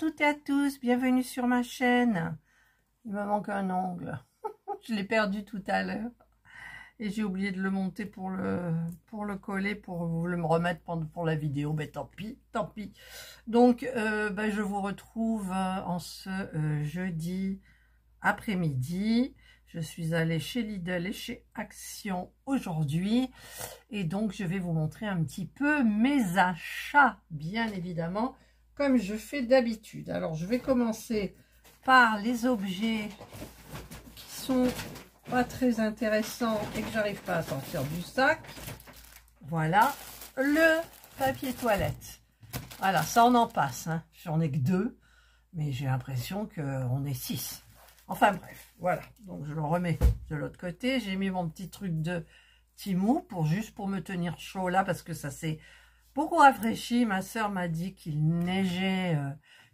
toutes et à tous, bienvenue sur ma chaîne. Il me manque un ongle, je l'ai perdu tout à l'heure et j'ai oublié de le monter pour le coller, pour vous le remettre pour la vidéo, mais tant pis, tant pis. Donc je vous retrouve en ce jeudi après-midi. Je suis allée chez Lidl et chez Action aujourd'hui et donc je vais vous montrer un petit peu mes achats, bien évidemment, comme je fais d'habitude. Alors je vais commencer par les objets qui sont pas très intéressants et que j'arrive pas à sortir du sac. Voilà, le papier toilette. Voilà, ça on en passe, hein. J'en ai que 2, mais j'ai l'impression qu'on est 6. Enfin bref, voilà, donc je le remets de l'autre côté. J'ai mis mon petit truc de Temu juste pour me tenir chaud là, parce que ça s'est beaucoup rafraîchi. Ma soeur m'a dit qu'il neigeait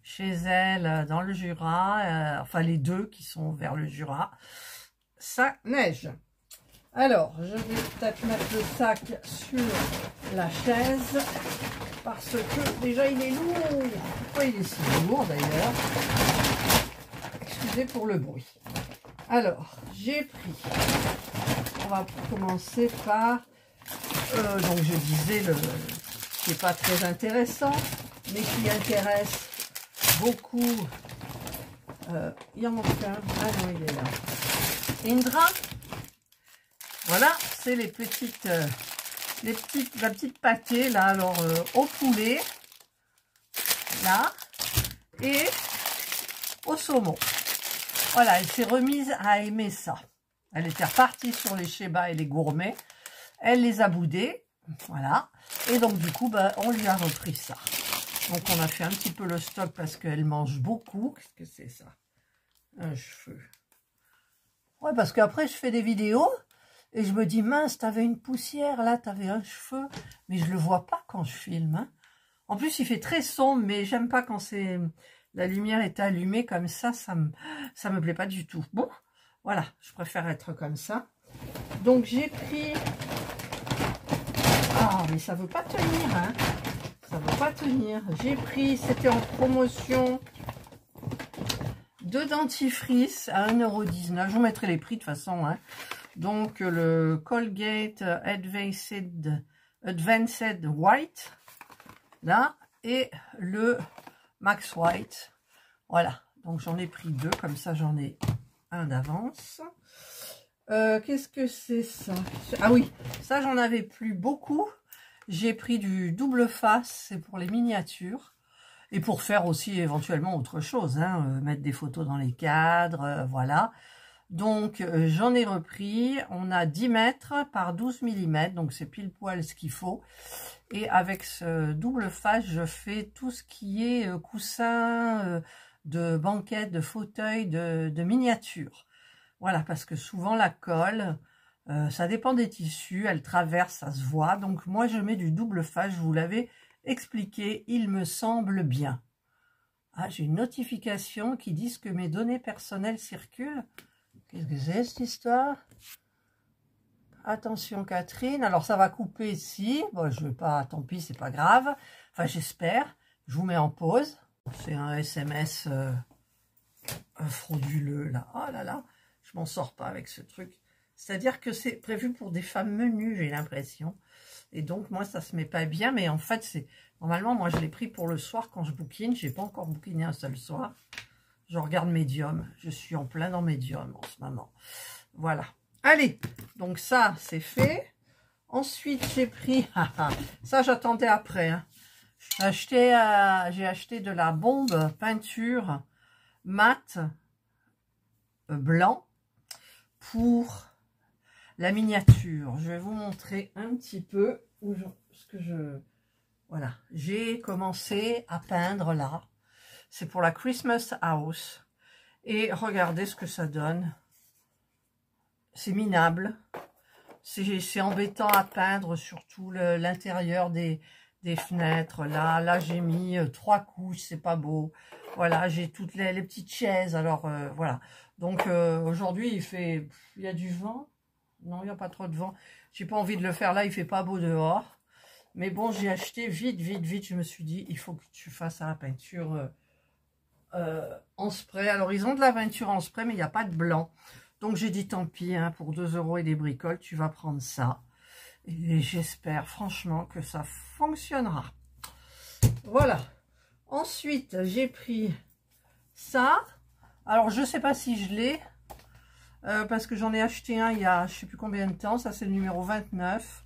chez elle dans le Jura, enfin les deux qui sont vers le Jura, ça neige. Alors, je vais peut-être mettre le sac sur la chaise, parce que déjà il est lourd. Pourquoi il est si lourd d'ailleurs? Excusez pour le bruit. Alors, j'ai pris, on va commencer par, donc je disais, qui n'est pas très intéressant, mais qui intéresse beaucoup. Il y en manque un. Ah non, il est là. Indra. Voilà, c'est la petite pâtée là, alors au poulet, là, et au saumon. Voilà, elle s'est remise à aimer ça. Elle était repartie sur les Sheba et les gourmets. Elle les a boudés, voilà. Et donc du coup, on lui a repris ça. Donc on a fait un petit peu le stock parce qu'elle mange beaucoup. Qu'est-ce que c'est ça? Un cheveu. Ouais, parce qu'après je fais des vidéos et je me dis, mince, t'avais une poussière là, t'avais un cheveu. Mais je le vois pas quand je filme, hein. En plus, il fait très sombre, mais j'aime pas quand la lumière est allumée comme ça me plaît pas du tout. Bon, voilà, je préfère être comme ça. Donc j'ai pris... Ah, mais ça veut pas tenir, hein. Ça veut pas tenir. J'ai pris, c'était en promotion, 2 dentifrices à 1,19 €. Je vous mettrai les prix de toute façon, hein. Donc le Colgate Advanced White, là, et le Max White. Voilà, donc j'en ai pris 2, comme ça j'en ai un d'avance. Qu'est-ce que c'est ça? Ah oui, ça j'en avais plus beaucoup. J'ai pris du double face, c'est pour les miniatures. Et pour faire aussi éventuellement autre chose, hein, mettre des photos dans les cadres, voilà. Donc j'en ai repris, on a 10 mètres par 12 mm, donc c'est pile poil ce qu'il faut. Et avec ce double face, je fais tout ce qui est coussin de banquette, de fauteuil, de miniature. Voilà, parce que souvent la colle, ça dépend des tissus, elle traverse, ça se voit. Donc moi je mets du double face, je vous l'avais expliqué, il me semble bien. Ah, j'ai une notification qui dit que mes données personnelles circulent. Qu'est-ce que c'est cette histoire? Attention Catherine, alors ça va couper ici. Bon, je vais pas, tant pis, c'est pas grave. Enfin, j'espère. Je vous mets en pause. C'est un SMS frauduleux là. Oh là là, je m'en sors pas avec ce truc. C'est-à-dire que c'est prévu pour des femmes menues, j'ai l'impression. Et donc moi ça se met pas bien, mais en fait c'est normalement moi je l'ai pris pour le soir quand je bouquine. J'ai pas encore bouquiné un seul soir. Je regarde Medium. Je suis en plein dans Medium en ce moment. Voilà. Allez, donc ça c'est fait. Ensuite j'ai pris, ça j'attendais après, hein. J'ai acheté de la bombe peinture mat blanc pour la miniature. Je vais vous montrer un petit peu voilà, j'ai commencé à peindre là. C'est pour la Christmas House et regardez ce que ça donne. C'est minable, c'est embêtant à peindre, surtout l'intérieur des fenêtres. Là j'ai mis 3 couches, c'est pas beau. Voilà, j'ai toutes les petites chaises. Alors voilà, donc aujourd'hui il y a du vent. Non, il n'y a pas trop de vent. J'ai pas envie de le faire là, il fait pas beau dehors. Mais bon, j'ai acheté vite, je me suis dit, il faut que tu fasses à la peinture en spray. Alors, ils ont de la peinture en spray, mais il n'y a pas de blanc. Donc, j'ai dit, tant pis, hein, pour 2 € et des bricoles, tu vas prendre ça. Et j'espère franchement que ça fonctionnera. Voilà. Ensuite, j'ai pris ça. Alors, je ne sais pas si je l'ai. Parce que j'en ai acheté un il y a je ne sais plus combien de temps. Ça, c'est le numéro 29.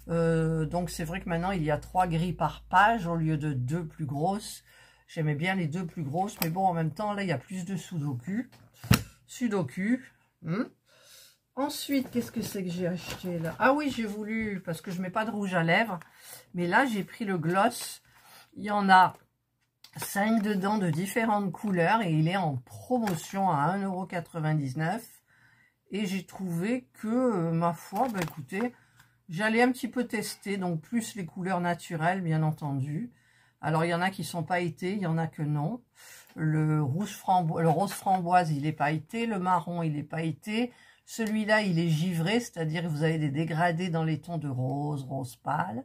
Donc, c'est vrai que maintenant, il y a 3 grilles par page au lieu de 2 plus grosses. J'aimais bien les 2 plus grosses. Mais bon, en même temps, là, il y a plus de Sudoku. Ensuite, qu'est-ce que c'est que j'ai acheté là? Ah oui, j'ai voulu, parce que je ne mets pas de rouge à lèvres. Mais là, j'ai pris le gloss. Il y en a 5 dedans de différentes couleurs. Et il est en promotion à 1,99 €. Et j'ai trouvé que, ma foi, bah, écoutez, j'allais un petit peu tester. Donc, plus les couleurs naturelles, bien entendu. Alors, il y en a qui sont pailletés, il y en a que non. Le rose framboise, il est pailleté. Le marron, il est pailleté. Celui-là, il est givré, c'est-à-dire que vous avez des dégradés dans les tons de rose, rose pâle.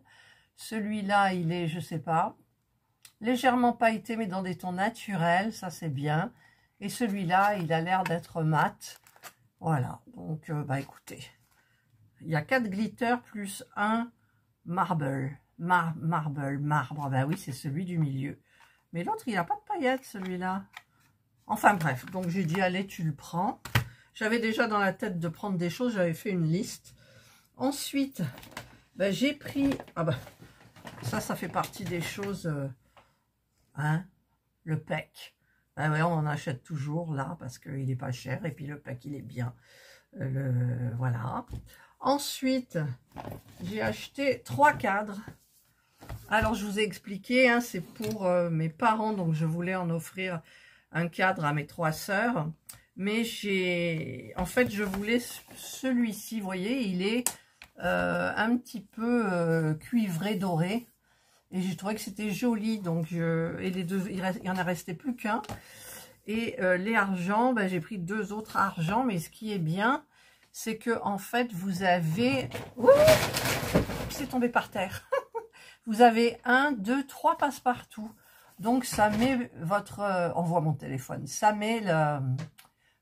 Celui-là, il est, je sais pas, légèrement pailleté, mais dans des tons naturels, ça c'est bien. Et celui-là, il a l'air d'être mat. Voilà, donc, bah écoutez, il y a 4 glitters plus un marbre. Bah oui, c'est celui du milieu. Mais l'autre, il n'a pas de paillettes, celui-là. Enfin bref, donc j'ai dit, allez, tu le prends. J'avais déjà dans la tête de prendre des choses, j'avais fait une liste. Ensuite, ben, j'ai pris... Ah ben, ça fait partie des choses... hein, le PEC. Ben ouais, on en achète toujours là, parce qu'il n'est pas cher. Et puis le PEC, il est bien. Voilà. Ensuite, j'ai acheté 3 cadres. Alors, je vous ai expliqué, hein, c'est pour mes parents. Donc, je voulais en offrir un cadre à mes 3 sœurs. Mais en fait, je voulais celui-ci, vous voyez, il est un petit peu cuivré, doré. Et j'ai trouvé que c'était joli. Donc, et les deux, il en a resté plus qu'un. Et les argents, ben, j'ai pris 2 autres argents. Mais ce qui est bien, c'est que en fait, vous avez... Ouh, c'est tombé par terre. Vous avez 1, 2, 3 passe-partout. Donc, ça met votre... on voit mon téléphone. Ça met le...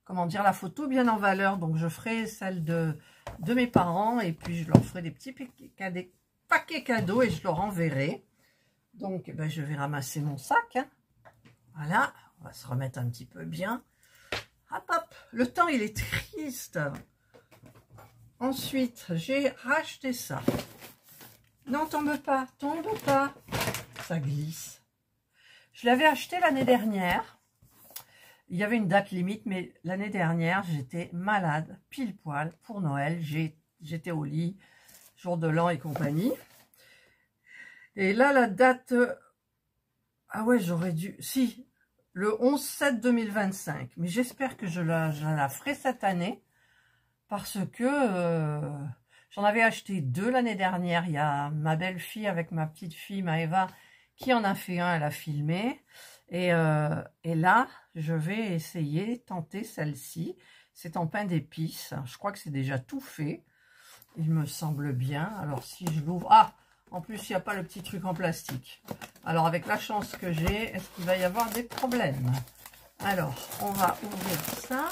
comment dire, la photo bien en valeur. Donc, je ferai celle de mes parents et puis je leur ferai des petits paquets cadeaux et je leur enverrai. Donc, ben, je vais ramasser mon sac. Hein. Voilà, on va se remettre un petit peu bien. Hop, hop, le temps, il est triste. Ensuite, j'ai racheté ça. Non, tombe pas, ça glisse. Je l'avais acheté l'année dernière. Il y avait une date limite, mais l'année dernière, j'étais malade, pile poil, pour Noël. J'étais au lit, jour de l'an et compagnie. Et là, la date... ah ouais, j'aurais dû... Si, le 11/7/2025. Mais j'espère que je la ferai cette année. Parce que j'en avais acheté 2 l'année dernière. Il y a ma belle-fille avec ma petite fille, Maëva, qui en a fait un, elle a filmé. Et là, je vais tenter celle-ci. C'est en pain d'épices. Je crois que c'est déjà tout fait. Il me semble bien. Alors, si je l'ouvre... Ah, en plus, il n'y a pas le petit truc en plastique. Alors, avec la chance que j'ai, est-ce qu'il va y avoir des problèmes? Alors, on va ouvrir ça.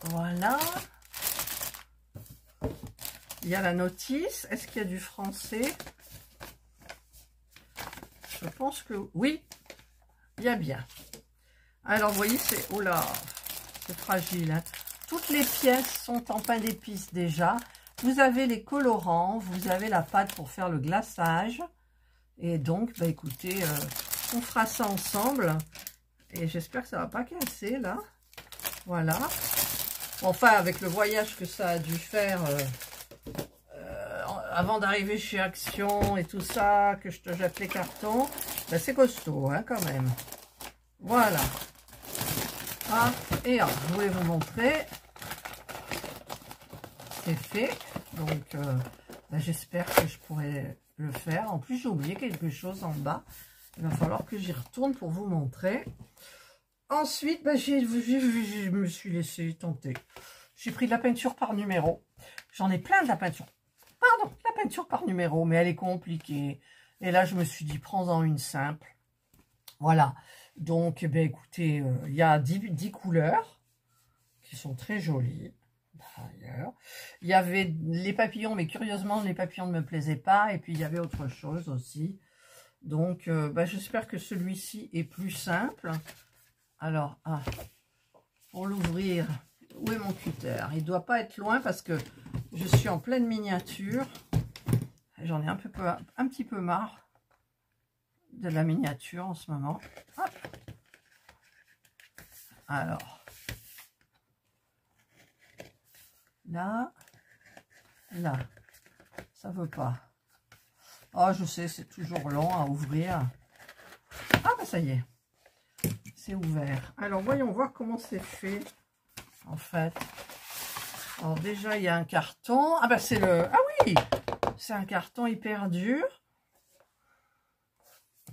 Voilà. Il y a la notice. Est-ce qu'il y a du français? Je pense que oui, il y a bien. Alors, vous voyez, c'est... oh là, c'est fragile. Hein. Toutes les pièces sont en pain d'épices déjà. Vous avez les colorants, vous avez la pâte pour faire le glaçage. Et donc, bah, écoutez, on fera ça ensemble. Et j'espère que ça ne va pas casser, là. Voilà. Enfin, avec le voyage que ça a dû faire... avant d'arriver chez Action et tout ça, que je te jette les cartons, ben c'est costaud, hein, quand même. Voilà. Ah, et ah, je voulais vous montrer. C'est fait. Donc, ben, j'espère que je pourrai le faire. En plus, j'ai oublié quelque chose en bas. Il va falloir que j'y retourne pour vous montrer. Ensuite, ben, je me suis laissé tenter. J'ai pris de la peinture par numéro. J'en ai plein de la peinture. Pardon, la peinture par numéro, mais elle est compliquée. Et là, je me suis dit, prends-en une simple. Voilà. Donc, ben, écoutez, il y a 10 couleurs qui sont très jolies. D'ailleurs, il y avait les papillons, mais curieusement, les papillons ne me plaisaient pas. Et puis, il y avait autre chose aussi. Donc, ben, j'espère que celui-ci est plus simple. Alors, pour l'ouvrir, où est mon cutter? Il ne doit pas être loin parce que je suis en pleine miniature. J'en ai un petit peu marre de la miniature en ce moment. Hop. Alors, là, ça veut pas. Oh, je sais, c'est toujours long à ouvrir. Ah, ben ça y est, c'est ouvert. Alors, voyons voir comment c'est fait, en fait. Alors, déjà, il y a un carton. Ah, ben c'est le... Ah oui, c'est un carton hyper dur.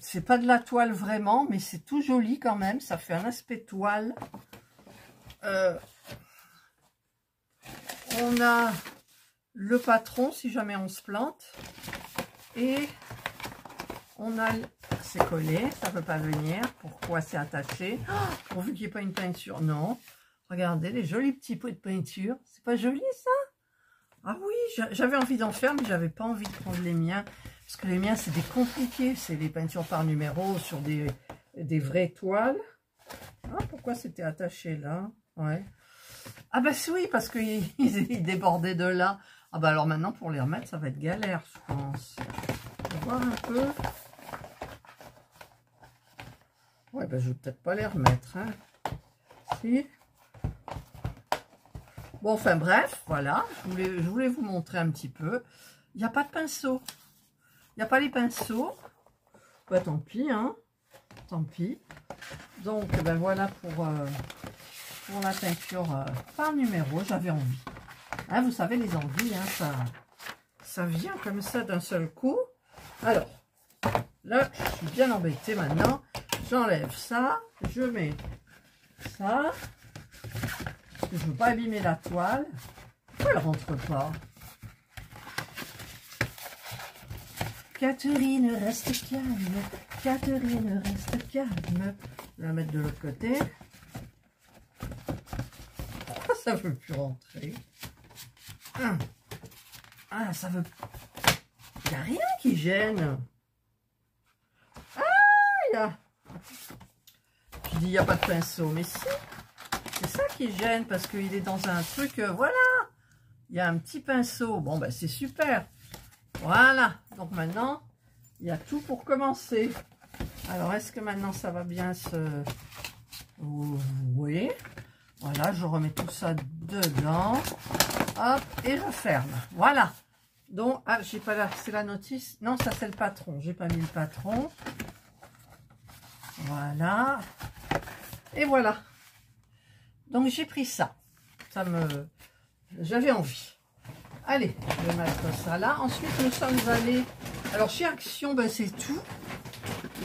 C'est pas de la toile vraiment, mais c'est tout joli quand même. Ça fait un aspect toile. On a le patron si jamais on se plante. Et on a... C'est collé, ça ne peut pas venir. Pourquoi c'est attaché? Pourvu qu'il n'y ait pas une peinture. Non. Regardez les jolis petits pots de peinture. C'est pas joli ça? Ah oui, j'avais envie d'en faire, mais j'avais pas envie de prendre les miens. Parce que les miens, c'est des compliqués. C'est les peintures par numéro sur des vraies toiles. Ah, pourquoi c'était attaché là? Ouais. Ah bah oui, parce qu'ils débordaient de là. Ah bah alors maintenant, pour les remettre, ça va être galère, je pense. On va voir un peu. Ouais, bah je vais peut-être pas les remettre. Hein. Si. Bon, enfin bref, voilà. Je voulais vous montrer un petit peu. Il n'y a pas de pinceau. Il n'y a pas les pinceaux. Bah tant pis, hein. Tant pis. Donc, ben voilà pour la peinture par numéro. J'avais envie. Hein, vous savez, les envies, hein, ça vient comme ça d'un seul coup. Alors, là, je suis bien embêtée maintenant. J'enlève ça. Je mets ça. Parce que je ne veux pas abîmer la toile. Pourquoi elle ne rentre pas? Catherine, reste calme. Catherine, reste calme. Je vais la mettre de l'autre côté. Pourquoi ça ne veut plus rentrer? Ah, ça veut... Il n'y a rien qui gêne. Ah, il y a... Je dis, il n'y a pas de pinceau. Mais si, c'est ça qui gêne parce qu'il est dans un truc... voilà, il y a un petit pinceau. Bon, ben c'est super. Voilà. Donc maintenant, il y a tout pour commencer. Alors, est-ce que maintenant ça va bien se... Oui. Voilà, je remets tout ça dedans. Hop, et je ferme. Voilà. Donc, ah, j'ai pas là, c'est la notice. Non, ça c'est le patron. J'ai pas mis le patron. Voilà. Et voilà. Donc j'ai pris ça. J'avais envie. Allez, je vais mettre ça là. Ensuite, nous sommes allés... Alors, chez Action, ben, c'est tout.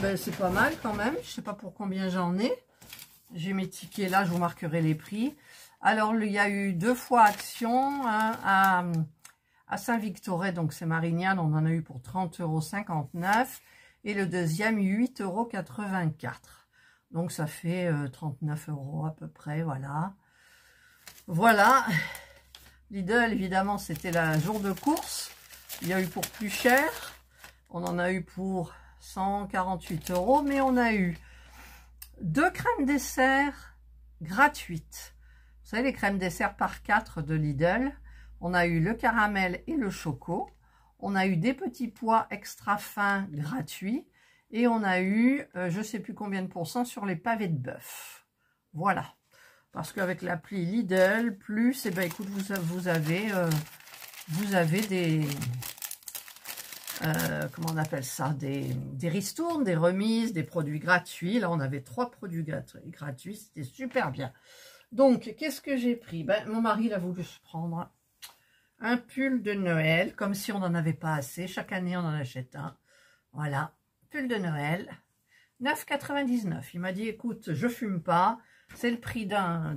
Ben, c'est pas mal quand même. Je sais pas pour combien j'en ai. J'ai mes tickets là, je vous marquerai les prix. Alors, il y a eu 2 fois Action hein, à Saint-Victoret, donc c'est Marignane. On en a eu pour 30,59 €. Et le deuxième, 8,84 €. Donc, ça fait 39 € à peu près, voilà. Voilà. Lidl, évidemment, c'était le jour de course. Il y a eu pour plus cher. On en a eu pour 148 €. Mais on a eu 2 crèmes dessert gratuites. Vous savez, les crèmes dessert par 4 de Lidl. On a eu le caramel et le choco. On a eu des petits pois extra fins gratuits. Et on a eu, je ne sais plus combien de pourcents sur les pavés de bœuf. Voilà. Parce qu'avec l'appli Lidl, plus, eh ben, écoute, vous avez des... comment on appelle ça? Des ristournes, des remises, des produits gratuits. Là, on avait 3 produits gratuits. C'était super bien. Donc, qu'est-ce que j'ai pris? Ben, mon mari, il a voulu se prendre un pull de Noël, comme si on n'en avait pas assez. Chaque année, on en achète un. Voilà. Pull de Noël, 9,99 €. Il m'a dit, écoute, je fume pas, c'est le prix d'un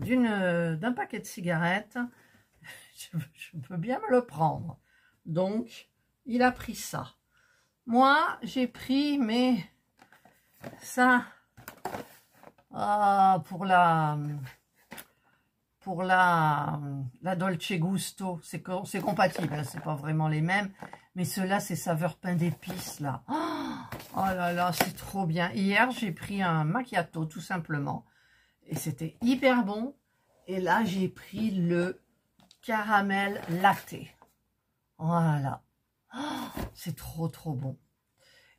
paquet de cigarettes, je peux bien me le prendre. Donc, il a pris ça. Moi, j'ai pris, mais ça, Ah, la Dolce Gusto, c'est compatible, hein, c'est pas vraiment les mêmes, mais ceux-là, c'est saveur pain d'épices, là. Oh là là, c'est trop bien. Hier, j'ai pris un macchiato, tout simplement, et c'était hyper bon. Et là, j'ai pris le caramel latte. Voilà. C'est trop bon.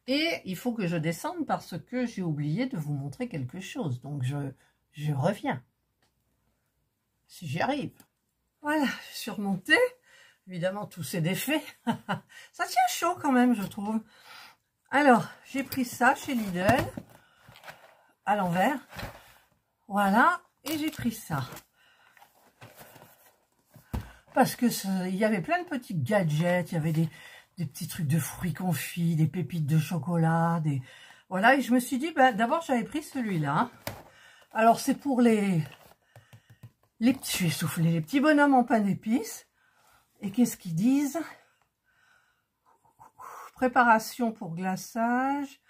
Et il faut que je descende parce que j'ai oublié de vous montrer quelque chose. Donc, je reviens. Si j'y arrive. Voilà, je suis remontée. Évidemment, tout s'est défait. Ça tient chaud quand même, je trouve. Alors, j'ai pris ça chez Lidl. À l'envers. Voilà. Et j'ai pris ça. Parce que il y avait plein de petits gadgets. Il y avait des petits trucs de fruits confits, des pépites de chocolat. Voilà, et je me suis dit, ben, d'abord, j'avais pris celui-là. Alors, c'est pour les petits, je suis essoufflée, les petits bonhommes en pain d'épices. Et qu'est-ce qu'ils disent? Préparation pour glaçage,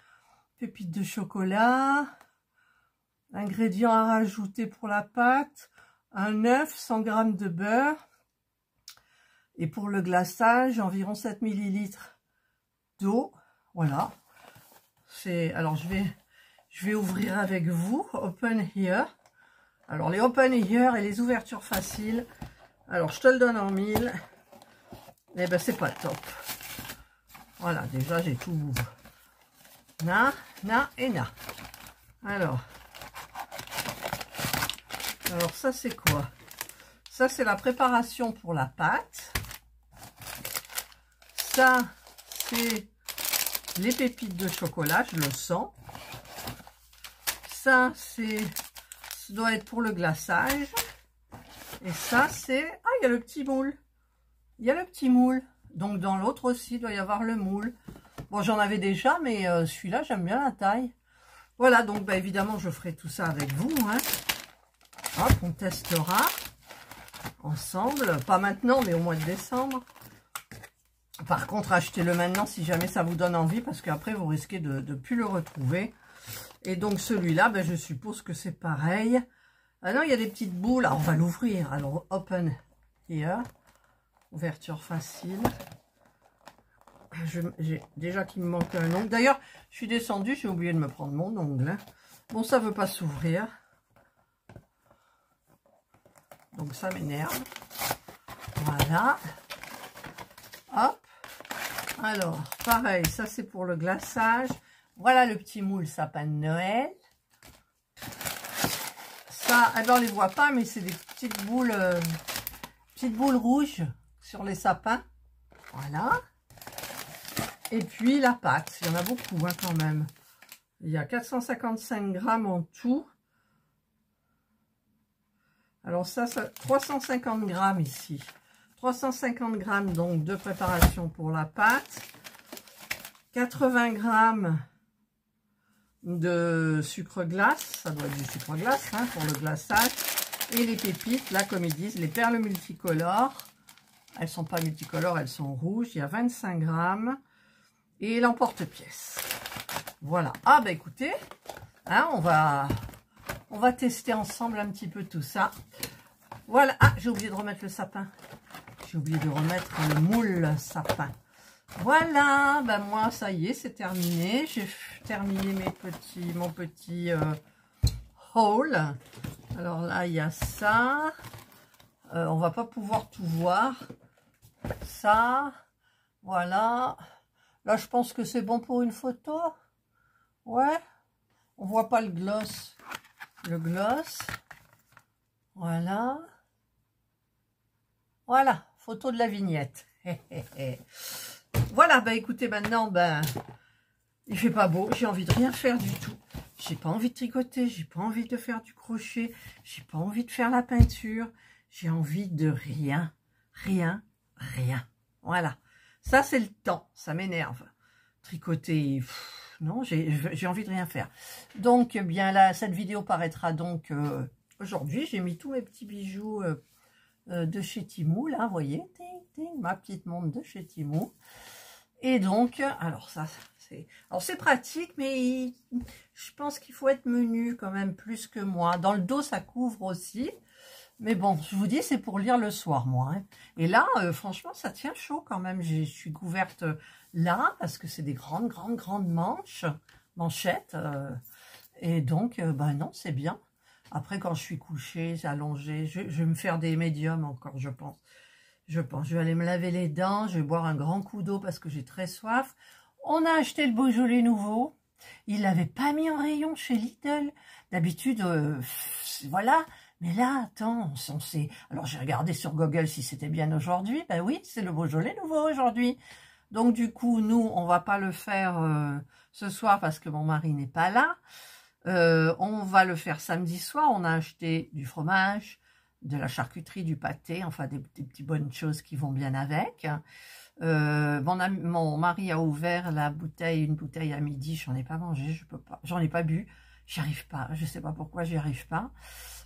pépites de chocolat, ingrédients à rajouter pour la pâte, un œuf, 100 g de beurre. Et pour le glaçage, environ 7 ml d'eau. Voilà. Alors, je vais ouvrir avec vous. Open here. Alors, les open here et les ouvertures faciles. Alors, je te le donne en 1000. Eh ben, c'est pas top. Voilà, déjà, j'ai tout. Na et na. Alors, ça, c'est quoi? Ça, c'est la préparation pour la pâte. Ça, c'est les pépites de chocolat, je le sens. Ça, ça doit être pour le glaçage. Et ça, c'est... Ah, il y a le petit moule. Il y a le petit moule. Donc, dans l'autre aussi, il doit y avoir le moule. Bon, j'en avais déjà, mais celui-là, j'aime bien la taille. Voilà, donc, bah, évidemment, je ferai tout ça avec vous. Hein. Hop, on testera ensemble. Pas maintenant, mais au mois de décembre. Par contre, achetez-le maintenant si jamais ça vous donne envie, parce qu'après, vous risquez de ne plus le retrouver. Et donc, celui-là, ben, je suppose que c'est pareil. Ah non, il y a des petites boules. Alors, on va l'ouvrir. Alors, open here. Ouverture facile. J'ai déjà qu'il me manque un ongle. D'ailleurs, je suis descendue, j'ai oublié de me prendre mon ongle. Hein. Bon, ça ne veut pas s'ouvrir. Donc, ça m'énerve. Voilà. Hop. Alors, pareil, ça c'est pour le glaçage. Voilà le petit moule sapin de Noël. Ça, alors on ne les voit pas, mais c'est des petites boules rouges sur les sapins. Voilà. Et puis la pâte, il y en a beaucoup hein, quand même. Il y a 455 grammes en tout. Alors ça 350 grammes ici. 350 grammes donc de préparation pour la pâte, 80 grammes de sucre glace, ça doit être du sucre glace hein, pour le glaçage, et les pépites, là comme ils disent, les perles multicolores, elles sont pas multicolores, elles sont rouges, il y a 25 grammes, et l'emporte-pièce. Voilà, ah bah écoutez, hein, on va tester ensemble un petit peu tout ça. Voilà, ah j'ai oublié de remettre le sapin. J'ai oublié de remettre le moule sapin. Voilà, ben moi, ça y est, c'est terminé. J'ai terminé mon petit haul. Alors là, il y a ça. On va pas pouvoir tout voir. Ça, voilà. Là, je pense que c'est bon pour une photo. Ouais. On voit pas le gloss. Le gloss. Voilà. Voilà. Photo de la vignette. Voilà, bah écoutez, maintenant, ben, il fait pas beau, j'ai envie de rien faire du tout. J'ai pas envie de tricoter, j'ai pas envie de faire du crochet, j'ai pas envie de faire la peinture, j'ai envie de rien. Voilà, ça c'est le temps, ça m'énerve. Tricoter, pff, non, j'ai envie de rien faire. Donc, bien là, cette vidéo paraîtra donc aujourd'hui. J'ai mis tous mes petits bijoux de chez Temu, là, vous voyez, ting, ting, ma petite montre de chez Temu. Et donc, alors ça, c'est pratique, mais je pense qu'il faut être menu quand même plus que moi. Dans le dos, ça couvre aussi. Mais bon, je vous dis, c'est pour lire le soir, moi. Hein. Et là, franchement, ça tient chaud quand même. Je suis couverte là, parce que c'est des grandes manchettes. Et donc, ben non, c'est bien. Après, quand je suis couchée, allongée, je vais me faire des médiums encore, je pense. Je vais aller me laver les dents, je vais boire un grand coup d'eau parce que j'ai très soif. On a acheté le Beaujolais nouveau. Il l'avait pas mis en rayon chez Lidl. D'habitude, voilà. Mais là, attends, on sait. Alors, j'ai regardé sur Google si c'était bien aujourd'hui. Ben oui, c'est le Beaujolais nouveau aujourd'hui. Donc, du coup, nous, on va pas le faire ce soir parce que mon mari n'est pas là. On va le faire samedi soir. On a acheté du fromage, de la charcuterie, du pâté, enfin des petites bonnes choses qui vont bien avec. Mon mari a ouvert une bouteille à midi, j'en ai pas mangé, je peux pas, j'en ai pas bu, j'y arrive pas, je sais pas pourquoi j'y arrive pas.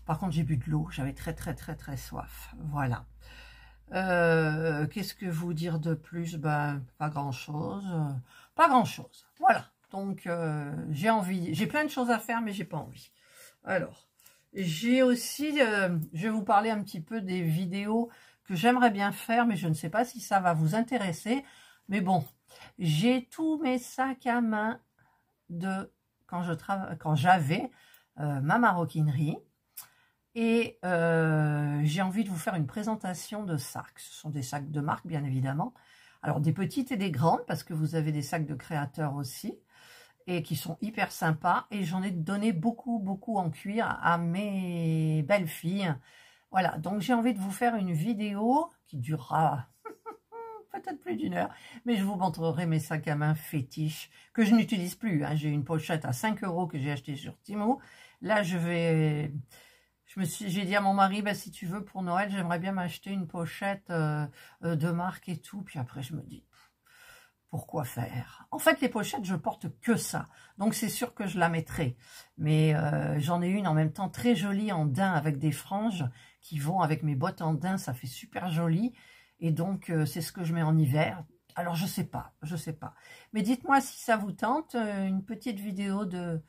Par contre j'ai bu de l'eau, j'avais très soif, voilà. Qu'est-ce que vous dire de plus? Ben pas grand chose, voilà. Donc j'ai plein de choses à faire mais j'ai pas envie. Alors j'ai aussi, je vais vous parler un petit peu des vidéos que j'aimerais bien faire, mais je ne sais pas si ça va vous intéresser. Mais bon, j'ai tous mes sacs à main de quand j'avais ma maroquinerie. Et j'ai envie de vous faire une présentation de sacs. Ce sont des sacs de marque, bien évidemment. Alors, des petites et des grandes, parce que vous avez des sacs de créateurs aussi. Et qui sont hyper sympas. Et j'en ai donné beaucoup en cuir à mes belles filles. Voilà, donc j'ai envie de vous faire une vidéo qui durera peut-être plus d'1 heure. Mais je vous montrerai mes sacs à main fétiches que je n'utilise plus. Hein. J'ai une pochette à 5 € que j'ai acheté sur Temu. Là, j'ai dit à mon mari, bah, si tu veux pour Noël, j'aimerais bien m'acheter une pochette de marque et tout. Puis après, je me dis... Pourquoi faire? En fait, les pochettes, je porte que ça. Donc, c'est sûr que je la mettrai. Mais j'en ai une en même temps très jolie en daim avec des franges qui vont avec mes bottes en daim. Ça fait super joli. Et donc, c'est ce que je mets en hiver. Alors, je sais pas. Mais dites-moi si ça vous tente. Une petite vidéo de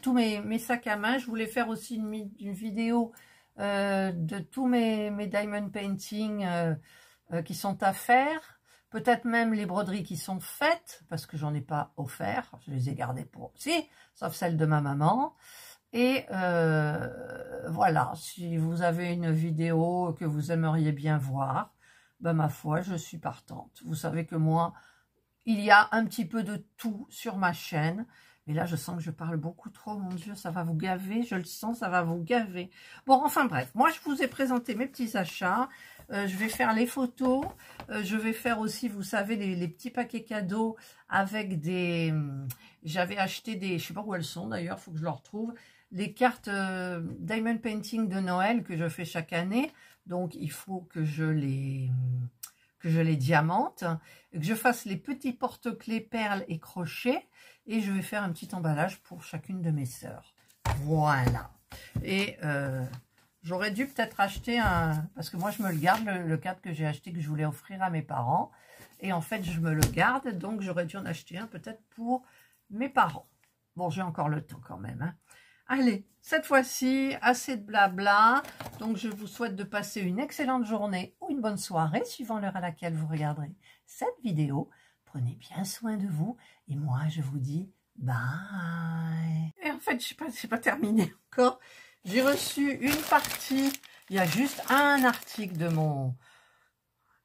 tous mes sacs à main. Je voulais faire aussi une vidéo de tous mes diamond painting qui sont à faire. Peut-être même les broderies qui sont faites, parce que j'en ai pas offert. Je les ai gardées pour aussi, sauf celle de ma maman. Et voilà, si vous avez une vidéo que vous aimeriez bien voir, ben ma foi, je suis partante. Vous savez que moi, il y a un petit peu de tout sur ma chaîne. Mais là, je sens que je parle beaucoup trop. Mon Dieu, ça va vous gaver. Je le sens, ça va vous gaver. Bon, enfin bref. Moi, je vous ai présenté mes petits achats. Je vais faire les photos. Je vais faire aussi, vous savez, les petits paquets cadeaux avec des... J'avais acheté des... Je sais pas où elles sont d'ailleurs, il faut que je les retrouve. Les cartes Diamond Painting de Noël que je fais chaque année. Donc, il faut que je les diamante, que je fasse les petits porte-clés perles et crochets. Et je vais faire un petit emballage pour chacune de mes sœurs. Voilà. Et j'aurais dû peut-être acheter un... Parce que moi, je me le garde, le cadre que j'ai acheté, que je voulais offrir à mes parents. Et en fait, je me le garde. Donc, j'aurais dû en acheter un peut-être pour mes parents. Bon, j'ai encore le temps quand même. Hein. Allez, cette fois-ci, assez de blabla. Donc, je vous souhaite de passer une excellente journée ou une bonne soirée, suivant l'heure à laquelle vous regarderez cette vidéo. Prenez bien soin de vous. Et moi, je vous dis bye. Et en fait, c'est pas terminé encore. J'ai reçu une partie. Il y a juste un article de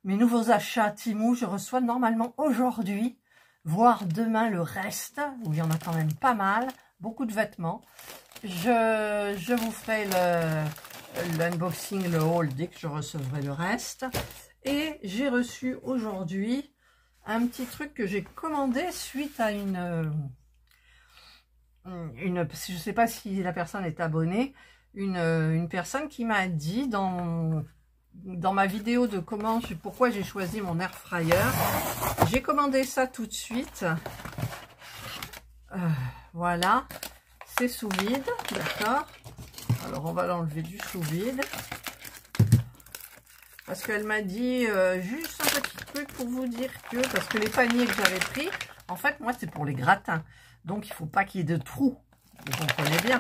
mes nouveaux achats Temu. Je reçois normalement aujourd'hui, voire demain le reste, où il y en a quand même pas mal. Beaucoup de vêtements. Je vous ferai l'unboxing, le haul, dès que je recevrai le reste. Et j'ai reçu aujourd'hui un petit truc que j'ai commandé suite à je ne sais pas si la personne est abonnée, une personne qui m'a dit dans ma vidéo de pourquoi j'ai choisi mon air fryer, j'ai commandé ça tout de suite. Voilà, c'est sous vide, d'accord. Alors on va l'enlever du sous vide parce qu'elle m'a dit juste un petit truc pour vous dire que, parce que les paniers que j'avais pris, en fait, moi, c'est pour les gratins. Donc, il ne faut pas qu'il y ait de trous. Vous comprenez bien.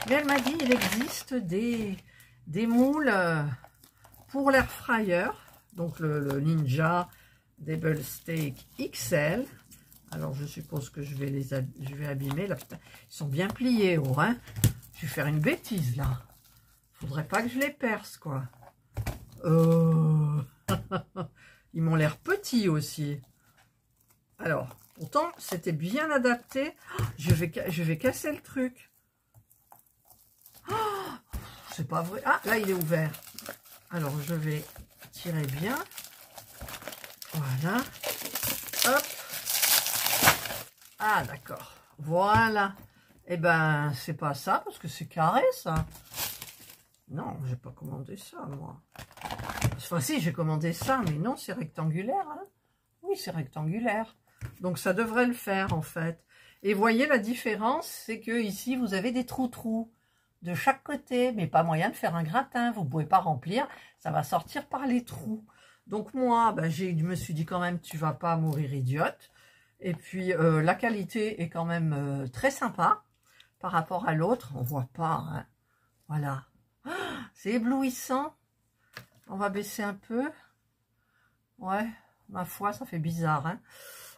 Mais elle m'a dit, il existe des moules pour l'air fryer. Donc, le Ninja Double Steak XL. Alors, je suppose que je vais abîmer. Là. Ils sont bien pliés, oh, hein. Je vais faire une bêtise, là. Faudrait pas que je les perce, quoi. Ils m'ont l'air petits aussi. Alors, pourtant, c'était bien adapté. Oh, je vais casser le truc. Oh, c'est pas vrai. Ah, là, il est ouvert. Alors, je vais tirer bien. Voilà. Hop. Ah, d'accord. Voilà. Eh ben, c'est pas ça, parce que c'est carré, ça. Non, j'ai pas commandé ça, moi. Enfin, si, j'ai commandé ça, mais non, c'est rectangulaire. Hein. Oui, c'est rectangulaire. Donc, ça devrait le faire, en fait. Et voyez, la différence, c'est que ici, vous avez des trous-trous de chaque côté, mais pas moyen de faire un gratin. Vous pouvez pas remplir, ça va sortir par les trous. Donc, moi, ben, je me suis dit quand même, tu vas pas mourir idiote. Et puis, la qualité est quand même très sympa par rapport à l'autre. On voit pas, hein. Voilà. C'est éblouissant. On va baisser un peu. Ouais, ma foi, ça fait bizarre. Hein.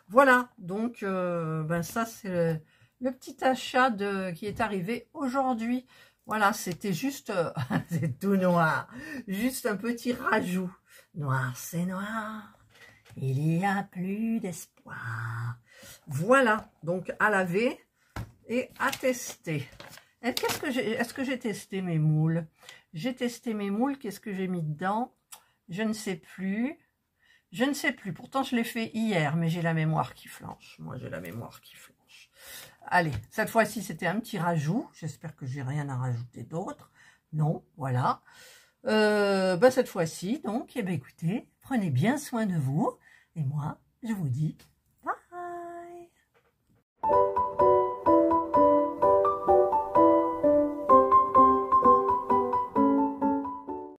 Voilà, donc ben ça, c'est le petit achat qui est arrivé aujourd'hui. Voilà, c'était juste, c'est tout noir. Juste un petit rajout. Noir, c'est noir. Il n'y a plus d'espoir. Voilà, donc à laver et à tester. Est-ce que j'ai testé mes moules? J'ai testé mes moules, qu'est-ce que j'ai mis dedans? Je ne sais plus. Je ne sais plus. Pourtant, je l'ai fait hier, mais j'ai la mémoire qui flanche. Moi, j'ai la mémoire qui flanche. Allez, cette fois-ci, c'était un petit rajout. J'espère que j'ai rien à rajouter d'autre. Non, voilà. Cette fois-ci, donc, eh bien, écoutez, prenez bien soin de vous. Et moi, je vous dis